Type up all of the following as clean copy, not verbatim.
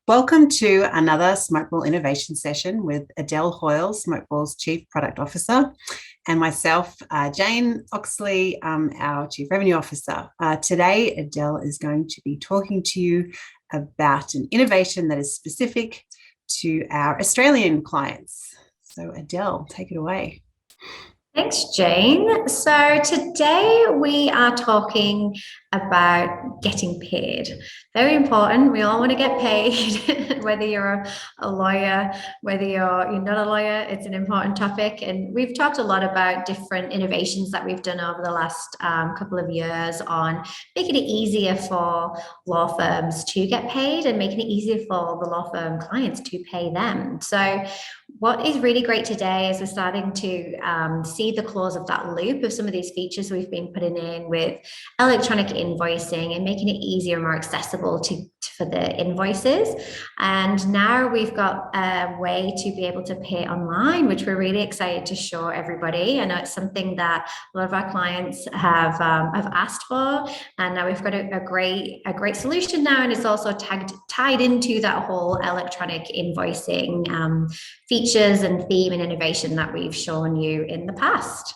Welcome to another Smokeball innovation session with Adele Hoyle, Smokeball's Chief Product Officer, and myself, Jane Oxley, our Chief Revenue Officer. Today, Adele is going to be talking to you about an innovation that is specific to our Australian clients. So Adele, take it away. Thanks, Jane. So today we are talking about getting paid. Very important. We all want to get paid, whether you're a lawyer, whether you're not a lawyer, it's an important topic. And we've talked a lot about different innovations that we've done over the last couple of years on making it easier for law firms to get paid and making it easier for the law firm clients to pay them. So what is really great today is we're starting to see the clause of that loop of some of these features we've been putting in with electronic invoicing and making it easier and more accessible for the invoices. And now we've got a way to be able to pay online, which we're really excited to show everybody. I know it's something that a lot of our clients have asked for, and now we've got a great solution now, and it's also tied into that whole electronic invoicing features and theme and innovation that we've shown you in the past.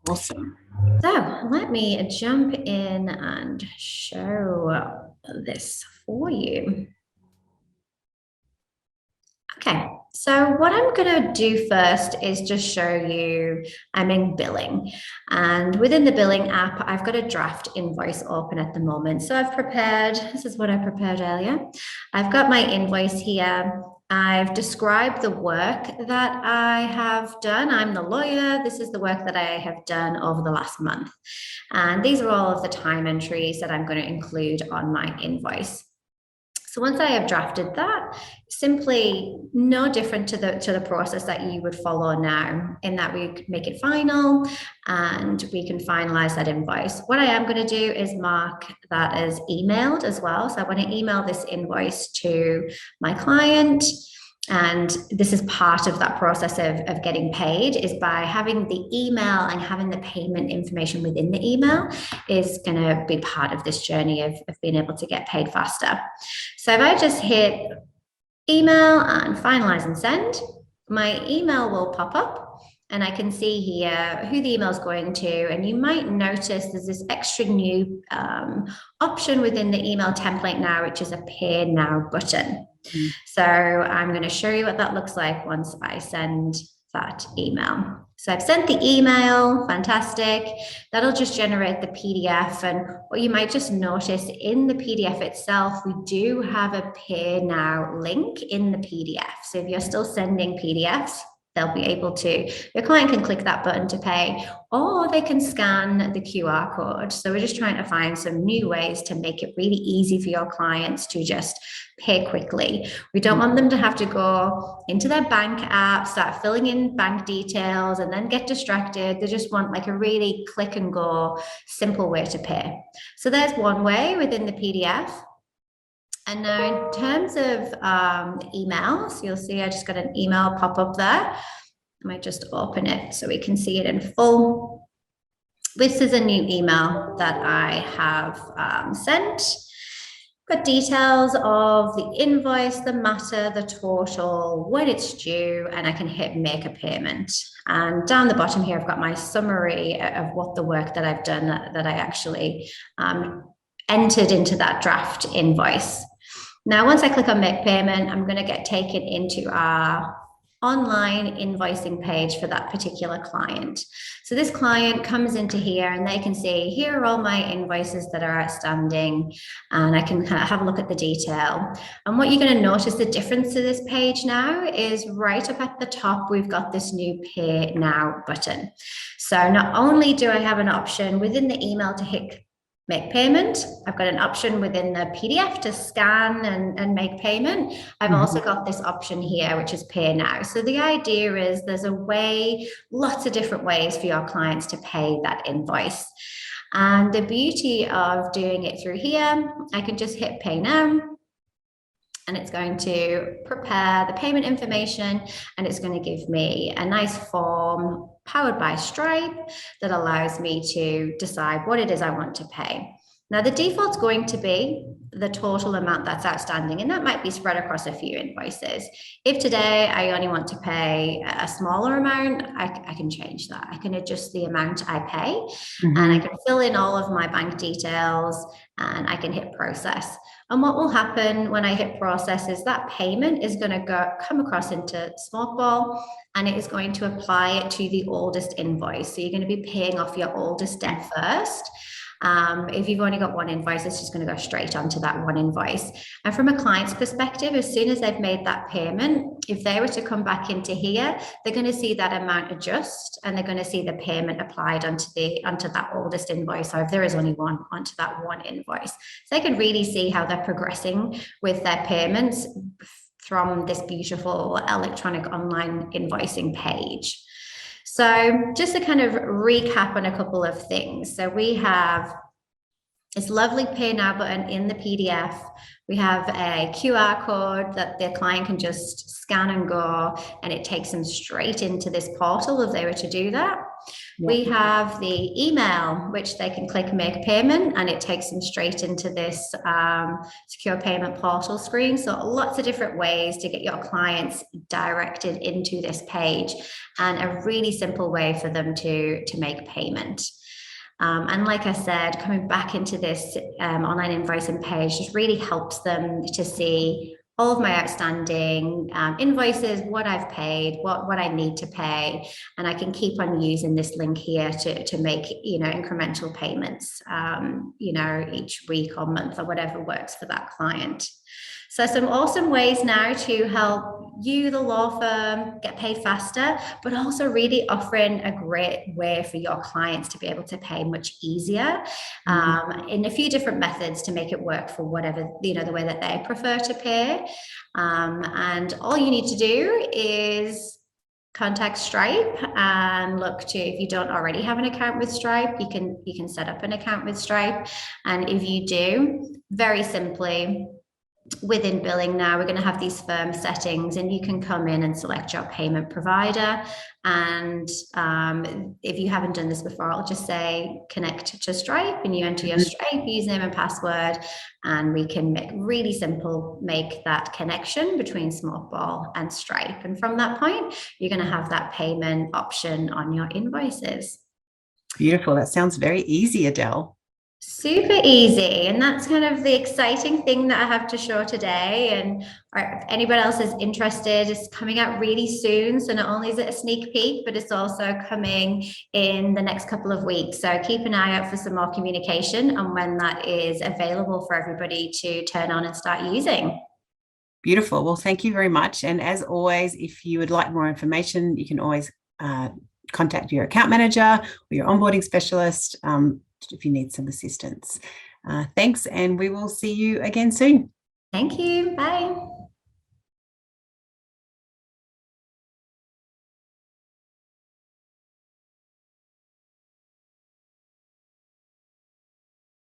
Awesome. So let me jump in and show this for you. Okay, so what I'm going to do first is just show you I'm in billing, and within the billing app I've got a draft invoice open at the moment. So I've prepared, this is what I prepared earlier. I've got my invoice here. I've described the work that I have done. I'm the lawyer. This is the work that I have done over the last month. And these are all of the time entries that I'm going to include on my invoice. So once I have drafted that, simply no different to the process that you would follow now, in that we make it final and we can finalize that invoice. What I am going to do is mark that as emailed as well. So I want to email this invoice to my client. And this is part of that process of getting paid, is by having the email and having the payment information within the email is going to be part of this journey of being able to get paid faster. So if I just hit email and finalize and send, my email will pop up and I can see here who the email is going to. And you might notice there's this extra new option within the email template now, which is a Pay Now button. So I'm going to show you what that looks like once I send that email. So I've sent the email, fantastic. That'll just generate the PDF. And what you might just notice in the PDF itself, we do have a Pay Now link in the PDF. So if you're still sending PDFs, they'll be able to, your client can click that button to pay, or they can scan the QR code. So we're just trying to find some new ways to make it really easy for your clients to just pay quickly. We don't want them to have to go into their bank app, start filling in bank details, and then get distracted. They just want like a really click and go, simple way to pay. So there's one way within the PDF. And now in terms of emails, you'll see I just got an email pop up there. I might just open it so we can see it in full. This is a new email that I have sent. Got details of the invoice, the matter, the total, when it's due, and I can hit make a payment. And down the bottom here, I've got my summary of what the work that I've done that I actually entered into that draft invoice. Now, once I click on make payment, I'm going to get taken into our online invoicing page for that particular client. So this client comes into here and they can see, here are all my invoices that are outstanding, and I can kind of have a look at the detail. And what you're going to notice the difference to this page now is right up at the top, we've got this new Pay Now button. So not only do I have an option within the email to hit make payment, I've got an option within the PDF to scan and make payment. I've also got this option here, which is Pay Now. So the idea is there's a way, lots of different ways for your clients to pay that invoice. And the beauty of doing it through here, I can just hit Pay Now, and it's going to prepare the payment information, and it's going to give me a nice form powered by Stripe that allows me to decide what it is I want to pay. Now, the default's going to be the total amount that's outstanding, and that might be spread across a few invoices. If today I only want to pay a smaller amount, I can change that. I can adjust the amount I pay, and I can fill in all of my bank details, and I can hit process. And what will happen when I hit process is that payment is going to come across into Smokeball, and it is going to apply it to the oldest invoice. So you're going to be paying off your oldest debt first. If you've only got one invoice, it's just going to go straight onto that one invoice. And from a client's perspective, as soon as they've made that payment, if they were to come back into here, they're going to see that amount adjust, and they're going to see the payment applied onto that oldest invoice. So if there is only one, onto that one invoice. So they can really see how they're progressing with their payments from this beautiful electronic online invoicing page. So just to kind of recap on a couple of things. So we have this lovely Pay Now button in the PDF. We have a QR code that the client can just scan and go, and it takes them straight into this portal if they were to do that. Yep. We have the email, which they can click make payment, and it takes them straight into this secure payment portal screen. So lots of different ways to get your clients directed into this page, and a really simple way for them to make payment. And like I said, coming back into this online invoicing page just really helps them to see all of my outstanding invoices, what I've paid, what I need to pay, and I can keep on using this link here to make incremental payments, each week or month or whatever works for that client. So some awesome ways now to help you, the law firm, get paid faster, but also really offering a great way for your clients to be able to pay much easier in a few different methods to make it work for whatever, the way that they prefer to pay. And all you need to do is contact Stripe and look to, if you don't already have an account with Stripe, you can set up an account with Stripe. And if you do, very simply, within billing now, we're going to have these firm settings, and you can come in and select your payment provider. And if you haven't done this before, I'll just say connect to Stripe, and you enter your Stripe username and password, and we can make that connection between Smokeball and Stripe. And from that point, you're going to have that payment option on your invoices. Beautiful. That sounds very easy, Adele. Super easy, and that's kind of the exciting thing that I have to show today. And if anybody else is interested, it's coming out really soon, so not only is it a sneak peek, but it's also coming in the next couple of weeks. So keep an eye out for some more communication on when that is available for everybody to turn on and start using. Beautiful. Well, thank you very much. And as always, if you would like more information, you can always contact your account manager or your onboarding specialist if you need some assistance. Thanks, and we will see you again soon. Thank you. Bye.